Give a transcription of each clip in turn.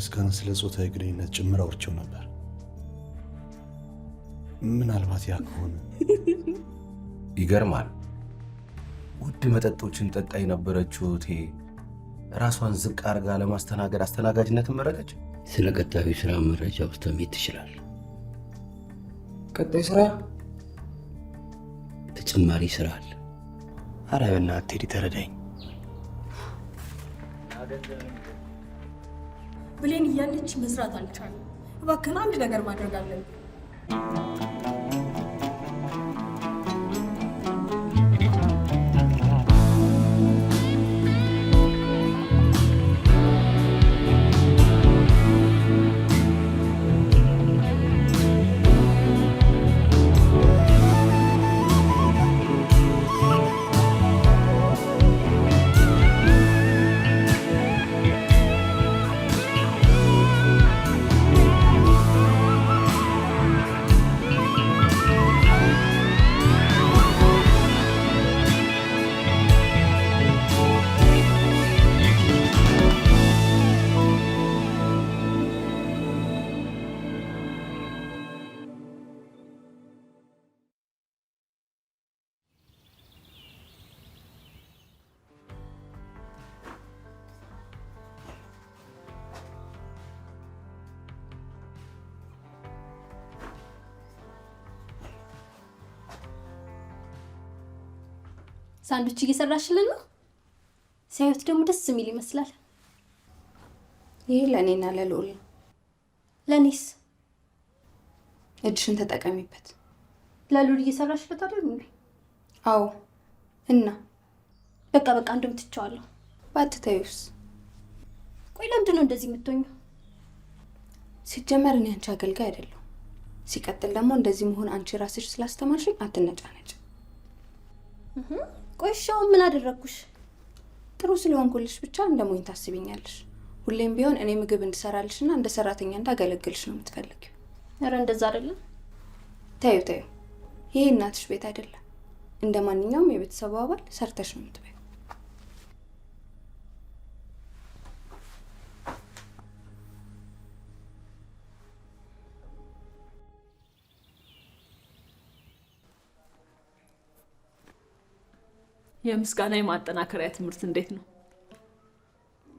ምስጋና ስለ ጾታዊ ግንኙነት ጭምር አውርቼው ነበር። ምናልባት ያ ከሆነ ይገርማል። ውድ መጠጦችን ጠጣ የነበረችው እቴ ራሷን ዝቅ አድርጋ ለማስተናገድ አስተናጋጅነትን መረጠች። ስለ ቀጣዩ ስራ መረጃ ውስጥ መሄድ ትችላለህ። ቀጣይ ስራ ተጨማሪ ስራ አለ። ኧረ በእናትህ ቴዲ ተረዳኝ። ብሌን እያለች መስራት አልቻለም። እባክህን አንድ ነገር ማድረግ አለብን። ሳንዱች እየሰራሽልን ነው? ሲያዩት ደግሞ ደስ የሚል ይመስላል። ይሄ ለእኔና ለልዑል ነው። ለእኔስ? እጅሽን ተጠቀሚበት። ለልዑል እየሰራሽለት አይደል እንዴ? አዎ። እና በቃ እንደውም ትቼዋለሁ። ባትተዩስ? ቆይ ለምንድን ነው እንደዚህ የምትሆኚው? ሲጀመር እኔ አንቺ አገልጋይ አይደለሁ። ሲቀጥል ደግሞ እንደዚህ መሆን አንቺ ራስሽ ስላስተማርሽኝ አትነጫነጭ። ቆይ ሻው ምን አደረኩሽ? ጥሩ ስለሆንኩልሽ ብቻ እንደሞኝ ታስቢኛለሽ። ሁሌም ቢሆን እኔ ምግብ እንድሰራልሽና እንደ ሰራተኛ እንዳገለግልሽ ነው የምትፈልጊው። ኧረ እንደዛ አይደለም። ተዩ። ይሄ እናትሽ ቤት አይደለም። እንደ ማንኛውም የቤተሰቡ አባል ሰርተሽ ነው የምትበይው። የምስጋና የማጠናከሪያ ትምህርት እንዴት ነው?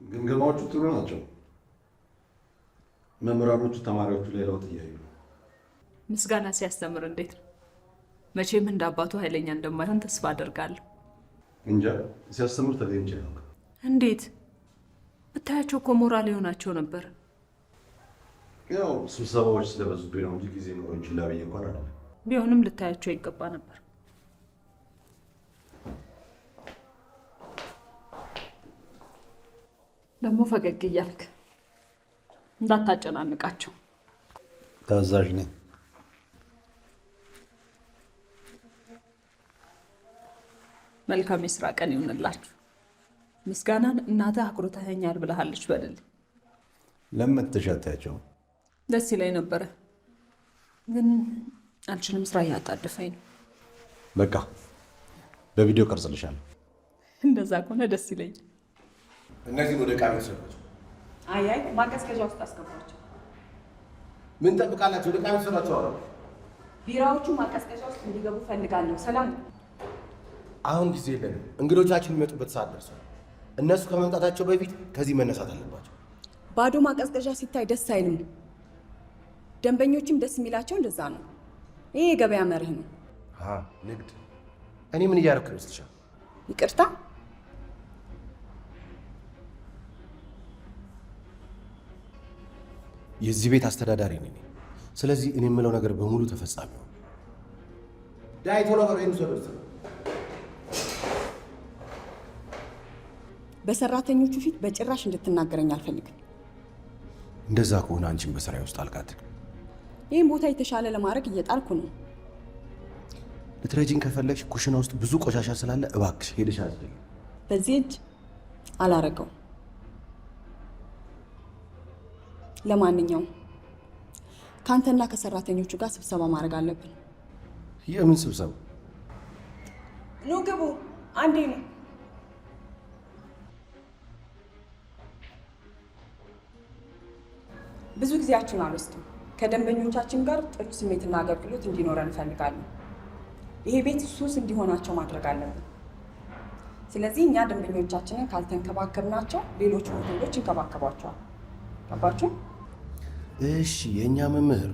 ግምገማዎቹ ጥሩ ናቸው። መምህራኖቹ ተማሪዎቹ ላይ ለውጥ እያዩ ነው። ምስጋና ሲያስተምር እንዴት ነው? መቼም እንደ አባቱ ኃይለኛ እንደማይሆን ተስፋ አደርጋለሁ። እንጃ ሲያስተምር ተገኝቼ ነው። እንዴት ብታያቸው እኮ ሞራል የሆናቸው ነበር። ያው ስብሰባዎች ስለበዙብኝ ነው እንጂ ጊዜ ኖሮኝ ችላ ብዬ እንኳን አይደለም። ቢሆንም ልታያቸው ይገባ ነበር። ደግሞ ፈገግ እያልክ እንዳታጨናንቃቸው። ታዛዥ ነኝ። መልካም የስራ ቀን ይሁንላችሁ። ምስጋናን እናትህ አኩርተኸኛል ብለሃለች በልልኝ። ለምን ተሻታቸው? ደስ ይለኝ ነበረ፣ ግን አልችልም። ስራ እያጣደፈኝ ነው። በቃ በቪዲዮ ቀርጽልሻለሁ። እንደዛ ከሆነ ደስ ይለኝ። እነዚህን ወደ ዕቃ ቤት ሰዷቸው። አይ ማቀዝቀዣ ውስጥ አስገባቸው። ምን ጠብቃላችሁ? ወደ ዕቃ ቤት ሰዷቸው። አረ ቢራዎቹ ማቀዝቀዣ ውስጥ እንዲገቡ ፈልጋለሁ። ሰላም፣ አሁን ጊዜ የለንም። እንግዶቻችን የሚመጡበት ሰዓት ደርሷል። እነሱ ከመምጣታቸው በፊት ከዚህ መነሳት አለባቸው። ባዶ ማቀዝቀዣ ሲታይ ደስ አይልም። ደንበኞችም ደስ የሚላቸው እንደዛ ነው። ይሄ የገበያ መርህ ነው። ንግድ። እኔ ምን እያደረኩ ይመስልሻል? ይቅርታ፣ የዚህ ቤት አስተዳዳሪ ነኝ። ስለዚህ እኔ የምለው ነገር በሙሉ ተፈጻሚ ነው። ዳይቶ ነገር ይንሰደስ። በሰራተኞቹ ፊት በጭራሽ እንድትናገረኝ አልፈልግም። እንደዛ ከሆነ አንቺን በስራዬ ውስጥ አልቃት። ይህን ቦታ የተሻለ ለማድረግ እየጣልኩ ነው። ልትረጂኝ ከፈለግሽ ኩሽና ውስጥ ብዙ ቆሻሻ ስላለ እባክሽ ሄደሽ አጽጂ። በዚህ እጅ አላረገው። ለማንኛውም ካንተና ከሰራተኞቹ ጋር ስብሰባ ማድረግ አለብን። የምን ስብሰባ? ኑ ግቡ፣ አንዴ ነው። ብዙ ጊዜያችሁን አልወስድም። ከደንበኞቻችን ጋር ጥሩ ስሜትና አገልግሎት እንዲኖረን እንፈልጋለን። ይሄ ቤት ሱስ እንዲሆናቸው ማድረግ አለብን። ስለዚህ እኛ ደንበኞቻችንን ካልተንከባከብናቸው ሌሎች ሆቴሎች ይንከባከቧቸዋል። ገባችሁ? እሺ የእኛ መምህር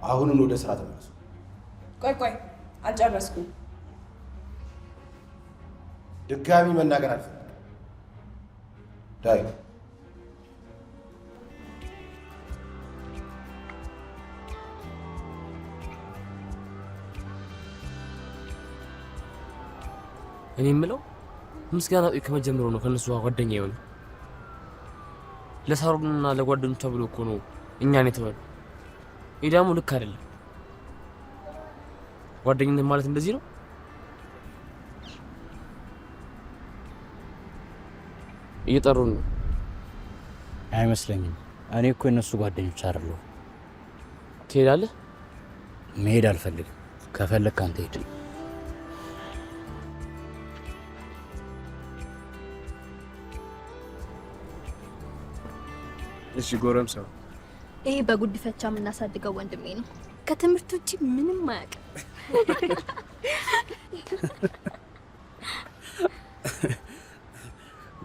አሁኑን ወደ ስራ ተመለሱ። ቆይ አልጨረስኩም። ድጋሚ መናገር አልፈልግም። ዳይ እኔ የምለው ምስጋና ከመጀመሩ ነው ከነሱ ጓደኛ ይሆን ለሳሩንና ለጓደኞቿ ብሎ እኮ ነው እኛን የተባሉ። ይህ ደግሞ ልክ አይደለም። ጓደኝነት ማለት እንደዚህ ነው? እየጠሩን ነው። አይመስለኝም። እኔ እኮ የነሱ ጓደኞች አይደለሁ። ትሄዳለህ? መሄድ አልፈልግም። ከፈለግክ አንተ ሄድ። እሺ ጎረምሳው፣ ይሄ በጉዲፈቻ የምናሳድገው ወንድሜ ነው። ከትምህርት ውጪ ምንም አያውቅም።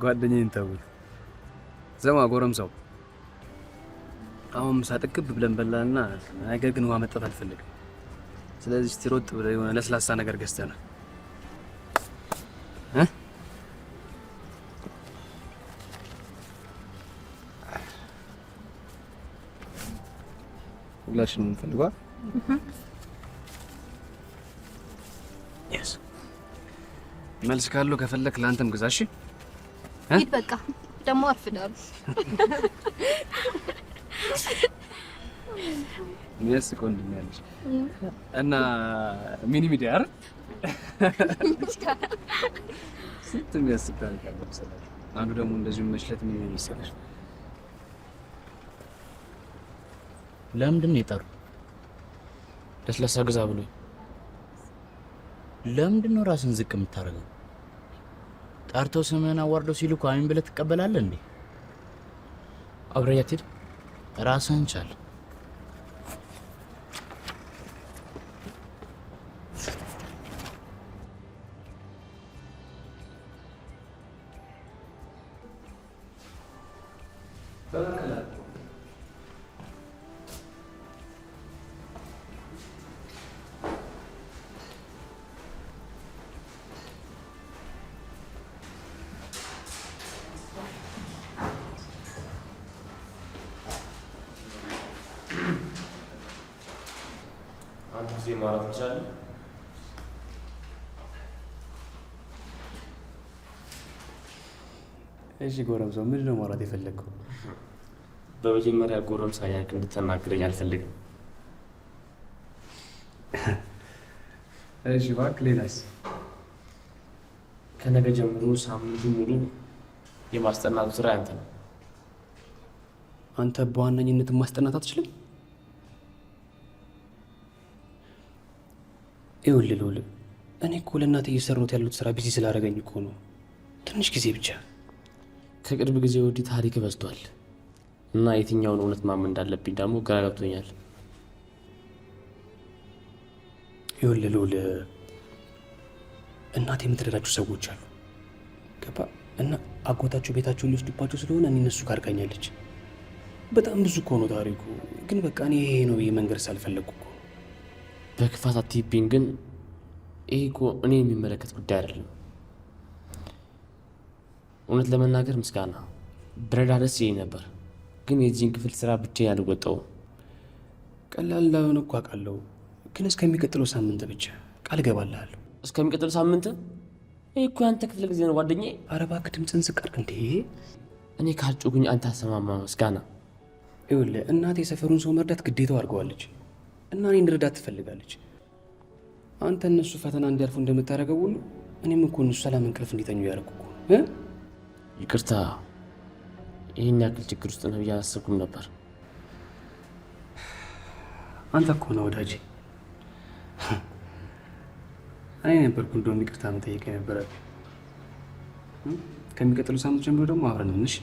ጓደኛዬን ተውት። ዘማ ጎረምሳው፣ አሁን ምሳ ጥግብ ብለን በላንና ነገር ግን ውሃ መጠጣት አልፈልግም። ስለዚህ ስትሮጥ ብለህ የሆነ ለስላሳ ነገር ገዝተህ ሁላችንም እንፈልገዋል። መልስ ካለው ከፈለክ ለአንተም ግዛ። እሺ ሂድ በቃ። ደግሞ አርፍዳሉ። የሚያስቅ ወንድም ያለች እና ሚኒ ሚዲያ አይደል? ስንት የሚያስቅ ታሪክ አለ መሰለህ። አንዱ ደግሞ እንደዚሁ መሽለት ምን ይመስላል? ለምንድን ነው የጠሩ? ለስላሳ ግዛ ብሎኝ። ለምንድን ነው ራስን ዝቅ የምታደርገው? ጠርተው ስምህን አዋርደው ሲልኩ አሚን ብለህ ትቀበላለህ እንዴ? አብረኸኝ አትሄድ? ራስህን ቻል። አንድ ጊዜ ማውራት እንችላለን? እሺ ጎረምሳው፣ ምንድን ነው ማውራት የፈለግከው? በመጀመሪያ ጎረምሳ ያልክ እንድትናገረኝ አልፈልግም። እሺ እባክህ፣ ሌላስ? ከነገ ጀምሮ ሳምንቱ ሙሉ የማስጠናቱ ስራ ያንተ ነው። አንተ በዋነኝነት ማስጠናት አትችልም? ይኸውልህ እኔ እኮ ለእናቴ እየሰራሁት ያሉት ስራ ቢዚ ስላደረገኝ እኮ ነው። ትንሽ ጊዜ ብቻ። ከቅርብ ጊዜ ወዲህ ታሪክ በዝቷል እና የትኛውን እውነት ማመን እንዳለብኝ ደግሞ ግራ ገብቶኛል። ይኸውልህ እናቴ የምትረዳቸው ሰዎች አሉ፣ ገባ? እና አጎታቸው ቤታቸውን ሊወስዱባቸው ስለሆነ እኔ እነሱ ጋር አድርጋኛለች። በጣም ብዙ እኮ ነው ታሪኩ። ግን በቃ እኔ ይሄ ነው ብዬ መንገድ ሳልፈለግኩ እኮ። በክፋት አትይብኝ፣ ግን ይሄ እኮ እኔ የሚመለከት ጉዳይ አይደለም። እውነት ለመናገር ምስጋና ብረዳ ደስ ይለኝ ነበር፣ ግን የዚህን ክፍል ስራ ብቻዬን አልወጣውም። ቀላል እንዳልሆነ እኮ አውቃለሁ፣ ግን እስከሚቀጥለው ሳምንት ብቻ ቃል እገባልሃለሁ። እስከሚቀጥለው ሳምንት? ይህ እኮ ያንተ ክፍለ ጊዜ ነው ጓደኛዬ። ኧረ እባክህ ድምፅህን ዝቅ አድርግ እንዴ! እኔ ካልጮኩኝ አንተ አሰማማ ምስጋና። ይኸውልህ እናቴ የሰፈሩን ሰው መርዳት ግዴታው አድርገዋለች እና እኔ እንድረዳት ትፈልጋለች። አንተ እነሱ ፈተና እንዲያልፉ እንደምታደርገው ሁሉ እኔም እኮ እነሱ ሰላም እንቅልፍ እንዲተኙ ያደረኩ እኮ። ይቅርታ፣ ይህን ያክል ችግር ውስጥ ነው ብዬ አላሰብኩም ነበር። አንተ እኮ ነው ወዳጄ። እኔ ነበርኩ እንደውም ይቅርታ መጠየቅ የነበረ። ከሚቀጥለው ሳምንት ጀምሮ ደግሞ አብረን እንሽ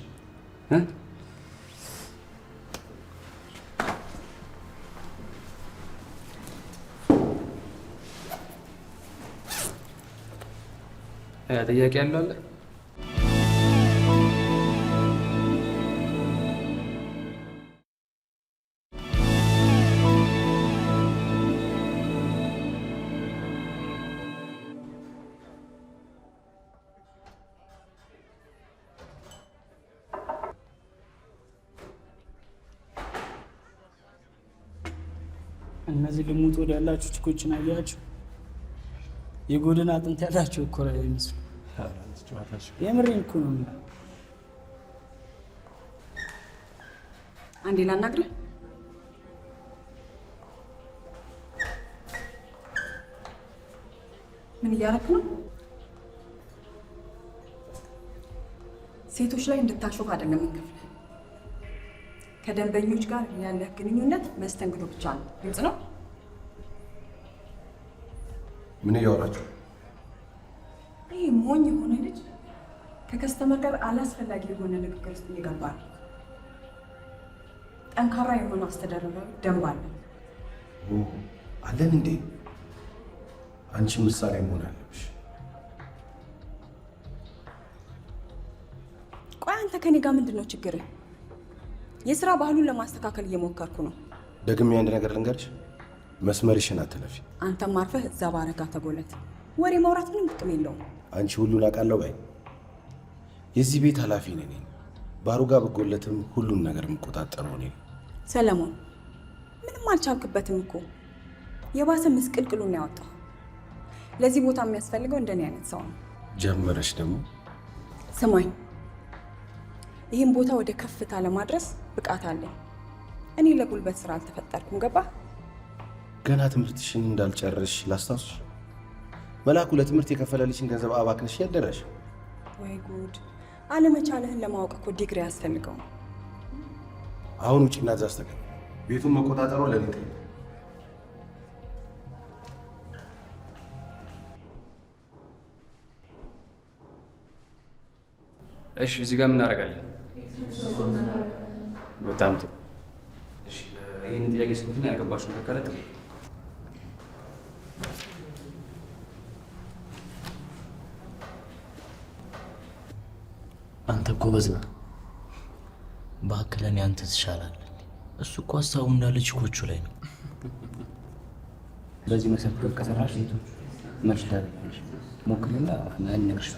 ጥያቄ ያለው አለ? እነዚህ ልሙጥ ወደ ያላችሁ ችኮችን አያችሁ? የጎድን አጥንት ያላቸው እኮ ነው የሚመስሉ። የምሬን እኮ ነው። አንዴ ላናግርህ። ምን እያደረክ ነው? ሴቶች ላይ እንድታሾፍ አይደለም እንከፍል። ከደንበኞች ጋር ያለህ ግንኙነት መስተንግዶ ብቻ ነው። ግልጽ ነው? ምን እያወራችሁ? ይህ ሞኝ የሆነ ልጅ ከከስተመር ጋር አላስፈላጊ የሆነ ንግግር ውስጥ እየገባ ነው። ጠንካራ የሆነ አስተዳደራዊ ደንብ አለ። አለን እንዴ? አንቺ ምሳሌ መሆን አለብሽ። ቆይ አንተ ከኔ ጋር ምንድን ነው ችግርህ? የስራ ባህሉን ለማስተካከል እየሞከርኩ ነው። ደግሜ አንድ ነገር ልንገርሽ፣ መስመርሽን አትለፊ። አንተም አርፈህ እዛ ባረጋ ተጎለት። ወሬ ማውራት ምንም ጥቅም የለውም። አንቺ ሁሉን አውቃለሁ ባይ። የዚህ ቤት ኃላፊ ነኝ። ባሩጋ ብጎለትም ሁሉን ነገር የምቆጣጠረው እኔ። ሰለሞን ምንም አልቻልክበትም እኮ። የባሰ ምስቅልቅሉን ያወጣው። ለዚህ ቦታ የሚያስፈልገው እንደኔ አይነት ሰው ነው። ጀመረሽ ደግሞ። ስማኝ፣ ይህን ቦታ ወደ ከፍታ ለማድረስ ብቃት አለኝ። እኔ ለጉልበት ስራ አልተፈጠርኩም። ገባ? ገና ትምህርትሽን እንዳልጨርሽ ላስታውስሽ። መላኩ ለትምህርት የከፈለልሽን ገንዘብ አባክነሽ ያደረሽ። ወይ ጉድ! አለመቻልህን ለማወቅ እኮ ዲግሪ ያስፈልገው። አሁን ውጪና እዛ አስተካክል። ቤቱን መቆጣጠሩ ለኔ ጠይቅ። እሺ፣ እዚህ ጋር ምን እናደርጋለን? በጣም ጥሩ። እሺ፣ ይህን ጥያቄ ስንትና ያገባችሁ ነገር ካለ አንተ ጎበዝ ነህ። በአክለን አንተ ትሻላለህ። እሱ እኮ ሀሳቡ እንዳለ ችኮቹ ላይ ነው። በዚህ መሰረት ከሰራሽ መሽዳር ሞክልና እናንርሽ።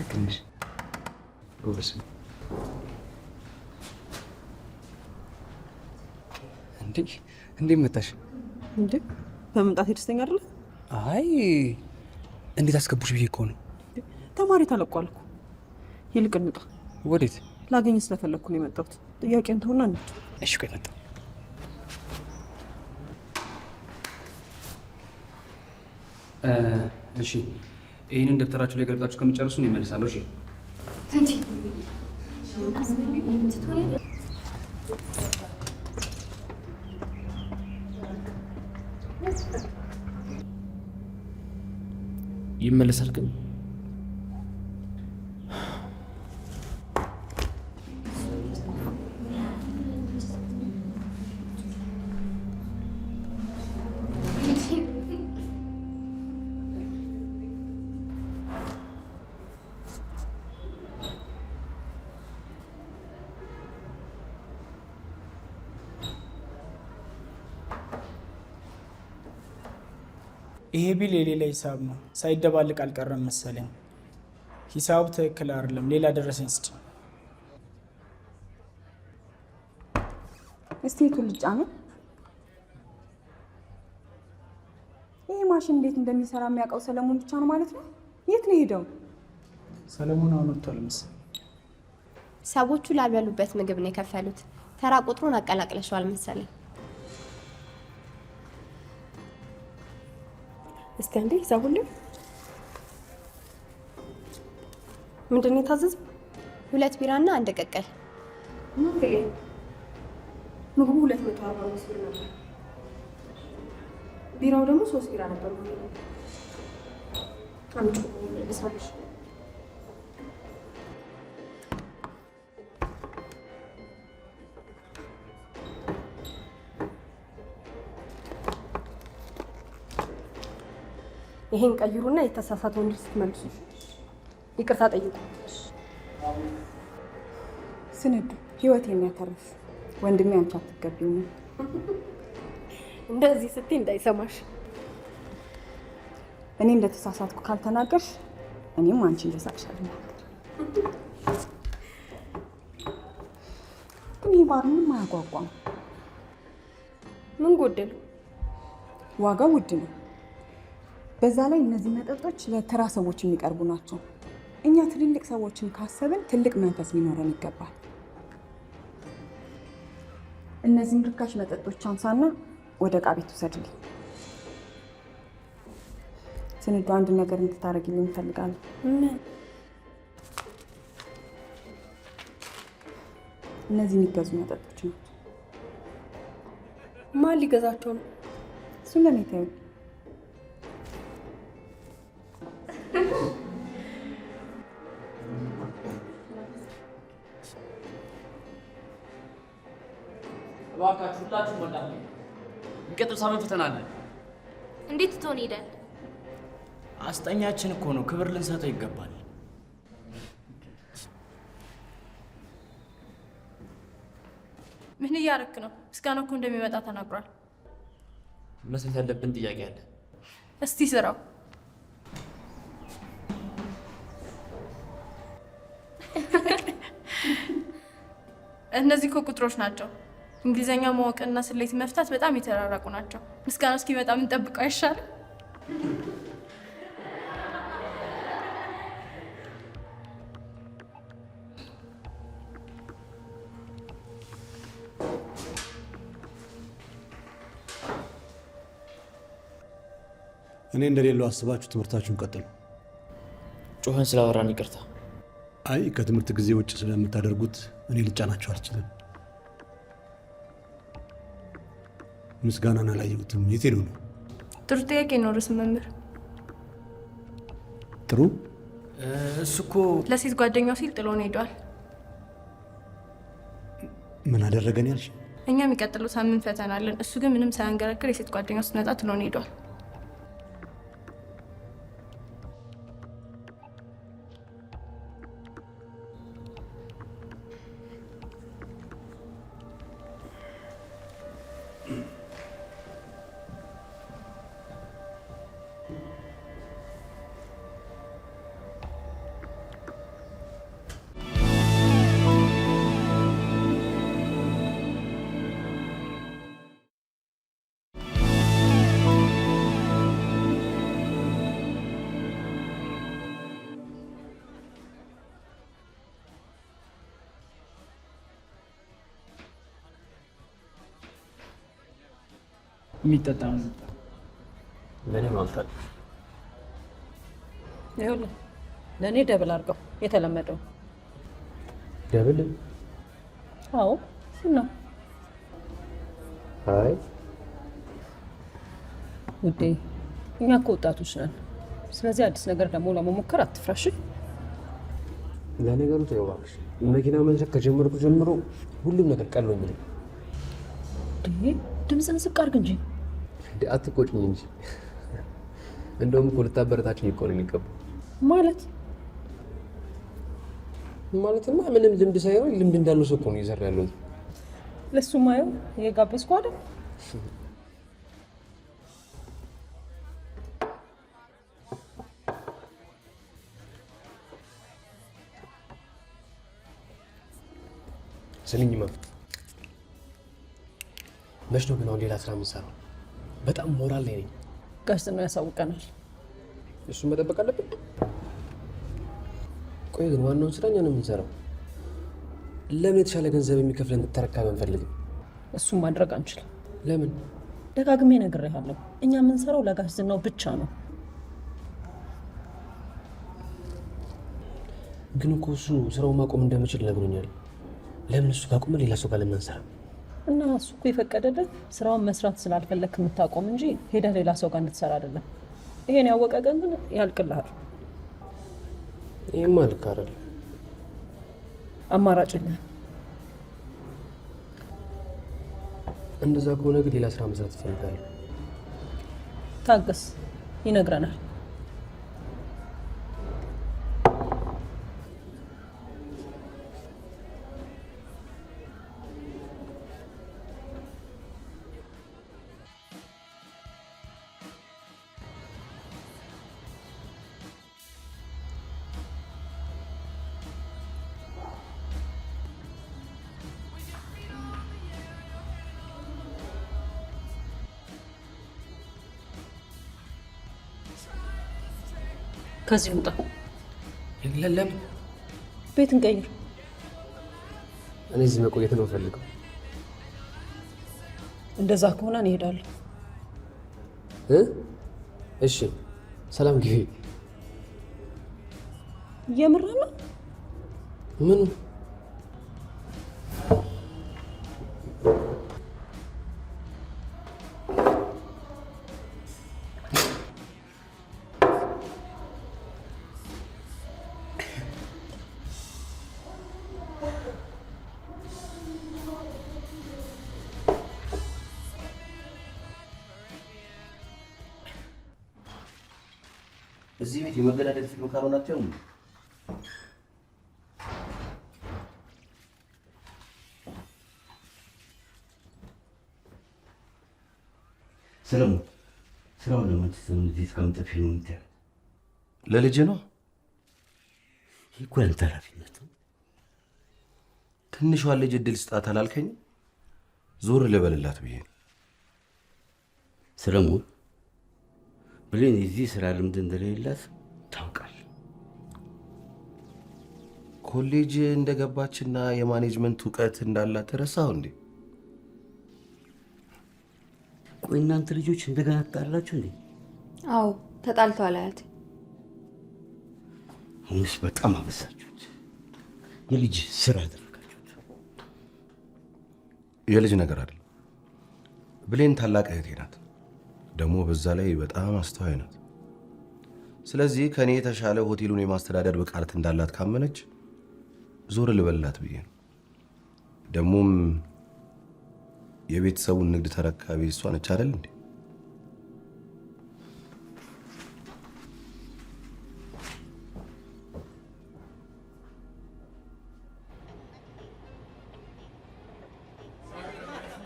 ትንሽ ጎበስ እንዴ መጣሽ? እንዴ በመምጣት ደስተኛ አይደለ? አይ እንዴት አስገቡሽ ብዬ እኮ ነው። ተማሪ ተለቋል እኮ። ይልቅ እንውጣ። ወዴት? ላገኝ ስለፈለግኩ ነው የመጣሁት። ጥያቄን ተውና እንሂድ። እሺ ቆይ መጣሁ። እሺ ይህንን ደብተራችሁ ላይ ገልጣችሁ ከምጨርሱ ነው ይመልሳለሁ። እሺ ይመለሳል ግን ይሄ ቢል የሌላ ሂሳብ ነው። ሳይደባልቅ አልቀረም መሰለኝ። ሂሳቡ ትክክል አይደለም። ሌላ ደረሰኝ ስጭ። እስቲ የቱን ልጫ ነው? ይሄ ማሽን እንዴት እንደሚሰራ የሚያውቀው ሰለሞን ብቻ ነው ማለት ነው? የት ነው ሄደው? ሰለሞን አሁን ወጥቷል መሰለኝ። ሰዎቹ ላልበሉበት ምግብ ነው የከፈሉት። ተራ ቁጥሩን አቀላቅለሽዋል መሰለኝ። እስቲ አንዴ ሂሳቡልኝ። ምንድን ነው የታዘዘው? 2 ቢራና 1 ቅቅል። ምግቡ 245 ብር ነበር። ቢራው ደግሞ 3 ቢራ ነበር። አምጪ ልሳልሽ። ይሄን ቀይሩና የተሳሳተውን ድርስ ትመልሱ። ይቅርታ ጠይቁ። ስንዱ ህይወቴን ያተርፍ ወንድሜ፣ አንቺ አትገቢም። እንደዚህ ስትይ እንዳይሰማሽ። እኔ እንደተሳሳትኩ ካልተናገርሽ እኔም አንቺ እንደሳቅሽ አልናገር። ግን ይህ ባር ምንም አያጓጓም። ምን ጎደለው? ዋጋው ውድ ነው። በዛ ላይ እነዚህ መጠጦች ለተራ ሰዎች የሚቀርቡ ናቸው። እኛ ትልልቅ ሰዎችን ካሰብን ትልቅ መንፈስ ሊኖረን ይገባል። እነዚህን ርካሽ መጠጦች አንሳና ወደ ዕቃ ቤት ውሰድልኝ። ስንዱ አንድ ነገር እንድታደርግልኝ እፈልጋለሁ። እነዚህ የሚገዙ መጠጦች ናቸው። ማን ሊገዛቸው ነው? እሱን ለኔ ተይው። እባካችሁ ሁላችሁም ወጣ። የሚቀጥለው ሳምንት ፈተና አለ። እንዴት ትሆን ሄዳል? አስጠኛችን እኮ ነው፣ ክብር ልንሰጠው ይገባል። ምን እያረክ ነው? ምስጋናው እኮ እንደሚመጣ ተናግሯል። መስራት ያለብን ጥያቄ አለ። እስቲ ስራው። እነዚህ እኮ ቁጥሮች ናቸው። እንግሊዘኛ ማወቅና ስሌት መፍታት በጣም የተራራቁ ናቸው። ምስጋናው እስኪመጣ ምን ጠብቀው አይሻልም? እኔ እንደሌለው አስባችሁ ትምህርታችሁን ቀጥሉ። ጮኸን ስላወራን ይቅርታ። አይ ከትምህርት ጊዜ ውጭ ስለምታደርጉት እኔ ልጫናችሁ አልችልም። ምስጋናን አላየሁትም። የት ሄዱ ነው? ጥሩ ጥያቄ ነው ርዕስ መምህር። ጥሩ። እሱ እኮ ለሴት ጓደኛው ሲል ጥሎን ሄዷል። ምን አደረገን ያልሽ? እኛ የሚቀጥለው ሳምንት ፈተና አለን። እሱ ግን ምንም ሳያንገራግር የሴት ጓደኛው ስትመጣ ጥሎን ሄዷል። የሚጠጣ ነው። ለእኔ ማምጣት ይኸውልህ፣ ለእኔ ደብል አድርገው። የተለመደው ደብል? አዎ ነው አይ ውዴ፣ እኛ እኮ ወጣቶች ነን። ስለዚህ አዲስ ነገር ደግሞ ለመሞከር አትፍራሽ። ለነገሩ ተይው እባክሽ። መኪና መንዳት ከጀመርኩ ጀምሮ ሁሉም ነገር ቀሎኝ። ድምፅን ዝቅ አድርግ እንጂ። አትቆጭኝ እንጂ። እንደውም እኮ ልታበረታችኝ እኮ ነው የሚገባው። ማለትማ ምንም ልምድ ሳይሆን ልምድ እንዳለው ሰው እኮ ነው እየሰራ ያለሁት። ለሱ ማየው የጋበዝኩ አይደል? ስሚኝማ፣ መች ነው ግን አሁን ሌላ ስራ የምንሰራው? በጣም ሞራል ላይ ነኝ። ጋሽ ነው ያሳውቀናል። እሱን መጠበቅ አለብን። ቆይ ግን ዋናውን ስራ እኛ ነው የምንሰራው። ለምን የተሻለ ገንዘብ የሚከፍለን ተረካቢ አንፈልግም? እሱን ማድረግ አንችልም። ለምን? ደጋግሜ ነግሬሃለሁ። እኛ የምንሰራው ለጋሽ ዝናው ብቻ ነው። ግን እኮ እሱ ስራውን ማቆም እንደምችል ነግሮኛል። ለምን እሱ ካቆመ ሌላ ሰው ጋር ለምን አንሰራም? እና እሱ እኮ የፈቀደልህ ስራውን መስራት ስላልፈለክ የምታቆም እንጂ ሄደህ ሌላ ሰው ጋር እንድትሰራ አይደለም። ይሄን ያወቀ ቀን ግን ያልቅልሃል። ይሄማ ልክ አይደለም። አማራጭ የለህም። እንደዛ ከሆነ ግን ሌላ ስራ መስራት እፈልጋለሁ። ታገስ፣ ይነግረናል። ከዚህ ውጣ። ለምን? ቤት እንቀይር። እኔ እዚህ መቆየት ነው ፈልገው። እንደዛ ከሆነ እንሄዳለን። እሺ፣ ሰላም ግቢ። የምር ነው? ምኑ? እዚህ ቤት የመገዳደል ፊልም ካልሆናቸው ሰለሞን ስራውን ለማንቸስተር እዚህ እስከምጠ ፊልም እንትን ለልጅ ነው እኮ ያንተ ኃላፊነት። ትንሿን ልጅ እድል ስጣት አላልከኝ? ዞር ልበልላት ብዬ ነው። ሰለሞን ብሌን የዚህ ስራ ልምድ እንደሌላት ታውቃል። ኮሌጅ እንደገባችና የማኔጅመንት እውቀት እንዳላት ተረሳው እንዴ? ቆይ እናንተ ልጆች እንደገና ተጣላችሁ እንዴ? አዎ ተጣልተዋል አያቴ። አሁንስ በጣም አበሳችሁት። የልጅ ስራ አደረጋችሁት። የልጅ ነገር አይደለም። ብሌን ታላቅ እህቴ ናት። ደግሞ በዛ ላይ በጣም አስተዋይ ናት። ስለዚህ ከኔ የተሻለ ሆቴሉን የማስተዳደር ብቃት እንዳላት ካመነች ዞር ልበላት ብዬ ነው። ደግሞም የቤተሰቡን ንግድ ተረካቢ እሷ ነች አይደል እንዴ?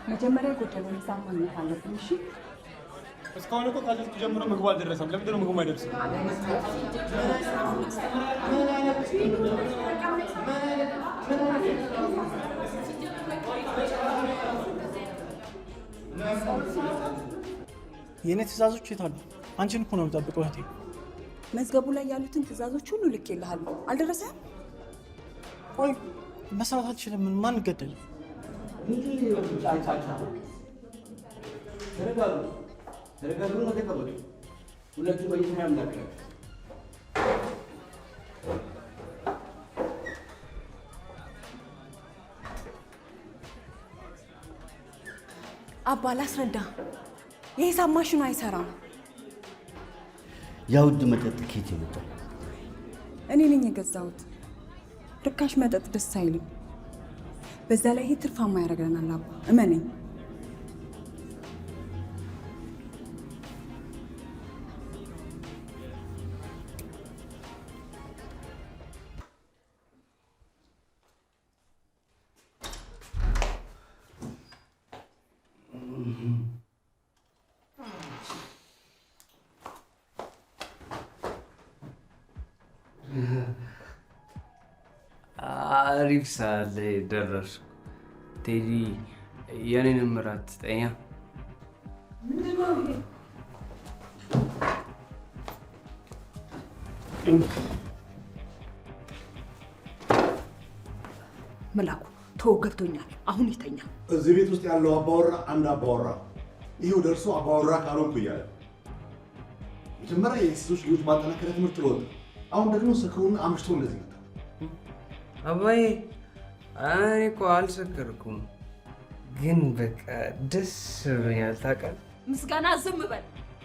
መጀመሪያ የጎደለውን ሂሳብ ማግኘት አለብን። እሺ እስካሁን እኮ ካዘዝኩ ጀምሮ ምግቡ አልደረሰም። ለምንድን ነው ምግቡ አይደርስም? የእኔ ትእዛዞች የት አሉ? አንቺን እኮ ነው የምጠብቀው እህቴ። መዝገቡ ላይ ያሉትን ትእዛዞች ሁሉ ልኬልሃለሁ። አልደረሰም? ቆይ መስራት አልችልም። ማን ገደለ? ተረጋጉ ነው ተቀበሉ። ሁለቱ በየተራ ያምናቸው አባ ላስረዳ። የሂሳብ ማሽኑ አይሰራም። ያ ውድ መጠጥ ኬት ይመጣል? እኔ ነኝ የገዛሁት። ርካሽ መጠጥ ደስ አይልም። በዛ ላይ ይሄ ትርፋማ ያደርገናል። አባ እመነኝ። አሪፍ ሰዓት ላይ ደረስኩ። ቴዲ የኔንም እራት ስጠኛ። መላኩ ተው፣ ገብቶኛል። አሁን ይተኛ። እዚህ ቤት ውስጥ ያለው አባወራ አንድ አባወራ፣ ይሄው ደርሶ አባወራ ካልሆንኩ እያለ መጀመሪያ የሴቶች ልጆች ማጠናከሪያ ትምህርት ለወጥ፣ አሁን ደግሞ ሰክሮና አምሽቶ እንደዚህ መጣ። አባዬ እኔ እኮ አልሰከርኩም፣ ግን በቃ ደስ ብሎኛል። ታውቃለህ ምስጋና ዝም በል።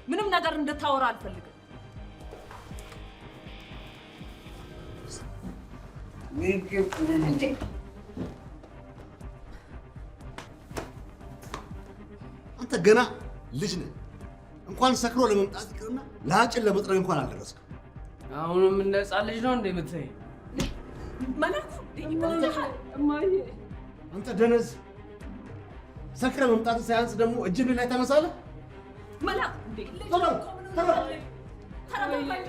ምንም ነገር እንድታወራ አልፈልግም። አንተ ገና ልጅ ነህ። እንኳን ሰክሮ ለመምጣት ይቅርና ለአጭን ለመጥረግ እንኳን አልደረስክም። አሁንም እንደ ሕፃን ልጅ ነው እንደምትይ መላኩ አንተ ደነዝ፣ ሰክረ መምጣት ሳያንስ ደግሞ እጅብ ላይ ተመሳለህ። መላኩ ተረጋጋ።